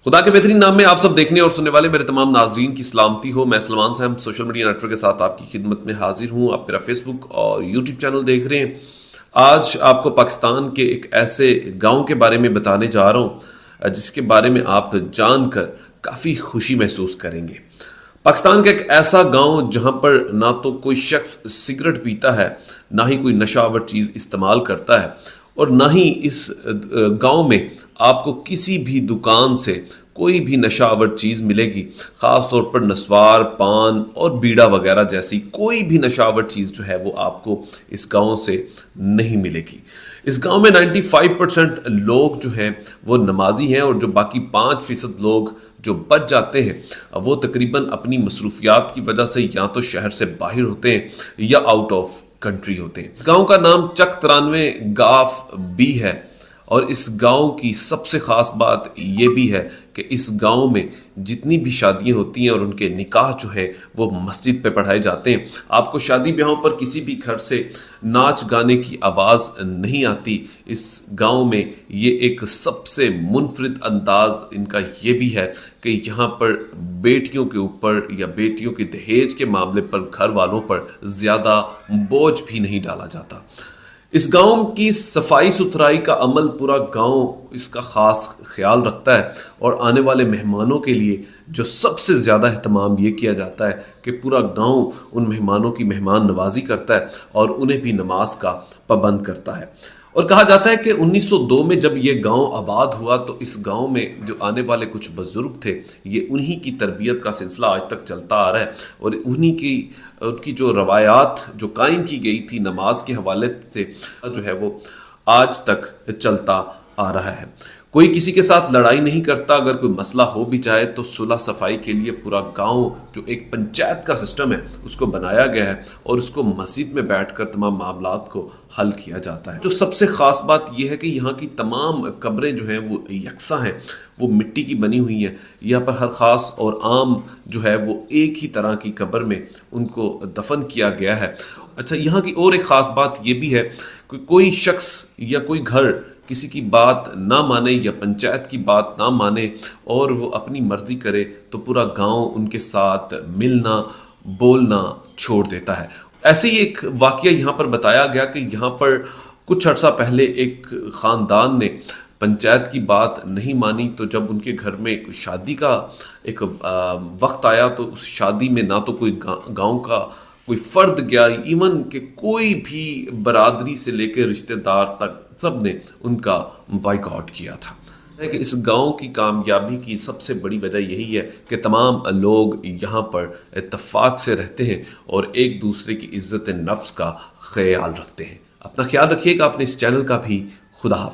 خدا کے بہترین نام میں آپ سب دیکھنے اور سننے والے میرے تمام ناظرین کی سلامتی ہو. میں سلمان صاحب سوشل میڈیا نیٹ ورک کے ساتھ آپ کی خدمت میں حاضر ہوں. آپ میرا فیس بک اور یوٹیوب چینل دیکھ رہے ہیں. آج آپ کو پاکستان کے ایک ایسے گاؤں کے بارے میں بتانے جا رہا ہوں جس کے بارے میں آپ جان کر کافی خوشی محسوس کریں گے. پاکستان کا ایک ایسا گاؤں جہاں پر نہ تو کوئی شخص سگریٹ پیتا ہے، نہ ہی کوئی نشہ آور چیز استعمال کرتا ہے، اور نہ ہی اس گاؤں میں آپ کو کسی بھی دکان سے کوئی بھی نشہ آور چیز ملے گی. خاص طور پر نسوار، پان اور بیڑا وغیرہ جیسی کوئی بھی نشہ آور چیز جو ہے وہ آپ کو اس گاؤں سے نہیں ملے گی. اس گاؤں میں 95% لوگ جو ہیں وہ نمازی ہیں، اور جو باقی 5% لوگ جو بچ جاتے ہیں وہ تقریباً اپنی مصروفیات کی وجہ سے یا تو شہر سے باہر ہوتے ہیں یا آؤٹ آف کنٹری ہوتے ہیں. اس گاؤں کا نام چک 93 گاف بی ہے، اور اس گاؤں کی سب سے خاص بات یہ بھی ہے کہ اس گاؤں میں جتنی بھی شادیاں ہوتی ہیں اور ان کے نکاح جو ہے وہ مسجد پہ پڑھائے جاتے ہیں. آپ کو شادی بیاہوں پر کسی بھی گھر سے ناچ گانے کی آواز نہیں آتی. اس گاؤں میں یہ ایک سب سے منفرد انداز ان کا یہ بھی ہے کہ یہاں پر بیٹیوں کے اوپر یا بیٹیوں کے دہیج کے معاملے پر گھر والوں پر زیادہ بوجھ بھی نہیں ڈالا جاتا. اس گاؤں کی صفائی ستھرائی کا عمل پورا گاؤں اس کا خاص خیال رکھتا ہے، اور آنے والے مہمانوں کے لیے جو سب سے زیادہ اہتمام یہ کیا جاتا ہے کہ پورا گاؤں ان مہمانوں کی مہمان نوازی کرتا ہے اور انہیں بھی نماز کا پابند کرتا ہے. اور کہا جاتا ہے کہ 1902 میں جب یہ گاؤں آباد ہوا تو اس گاؤں میں جو آنے والے کچھ بزرگ تھے، یہ انہی کی تربیت کا سلسلہ آج تک چلتا آ رہا ہے، اور انہی کی ان کی جو روایات جو قائم کی گئی تھی نماز کے حوالے سے جو ہے وہ آج تک چلتا آ رہا ہے. کوئی کسی کے ساتھ لڑائی نہیں کرتا. اگر کوئی مسئلہ ہو بھی جائے تو صلح صفائی کے لیے پورا گاؤں جو ایک پنچایت کا سسٹم ہے اس کو بنایا گیا ہے، اور اس کو مسجد میں بیٹھ کر تمام معاملات کو حل کیا جاتا ہے. جو سب سے خاص بات یہ ہے کہ یہاں کی تمام قبریں جو ہیں وہ یکساں ہیں، وہ مٹی کی بنی ہوئی ہیں. یہاں پر ہر خاص اور عام جو ہے وہ ایک ہی طرح کی قبر میں ان کو دفن کیا گیا ہے. اچھا، یہاں کی اور ایک خاص بات یہ بھی ہے کہ کوئی شخص یا کوئی گھر کسی کی بات نہ مانے یا پنچایت کی بات نہ مانے اور وہ اپنی مرضی کرے تو پورا گاؤں ان کے ساتھ ملنا بولنا چھوڑ دیتا ہے. ایسے ہی ایک واقعہ یہاں پر بتایا گیا کہ یہاں پر کچھ عرصہ پہلے ایک خاندان نے پنچایت کی بات نہیں مانی، تو جب ان کے گھر میں شادی کا ایک وقت آیا تو اس شادی میں نہ تو کوئی گاؤں کا کوئی فرد گیا، ایون کہ کوئی بھی برادری سے لے کے رشتہ دار تک سب نے ان کا بائیکاٹ کیا تھا. کہ اس گاؤں کی کامیابی کی سب سے بڑی وجہ یہی ہے کہ تمام لوگ یہاں پر اتفاق سے رہتے ہیں اور ایک دوسرے کی عزت نفس کا خیال رکھتے ہیں. اپنا خیال رکھیے گا. اپنے اس چینل کا بھی. خدا حافظ.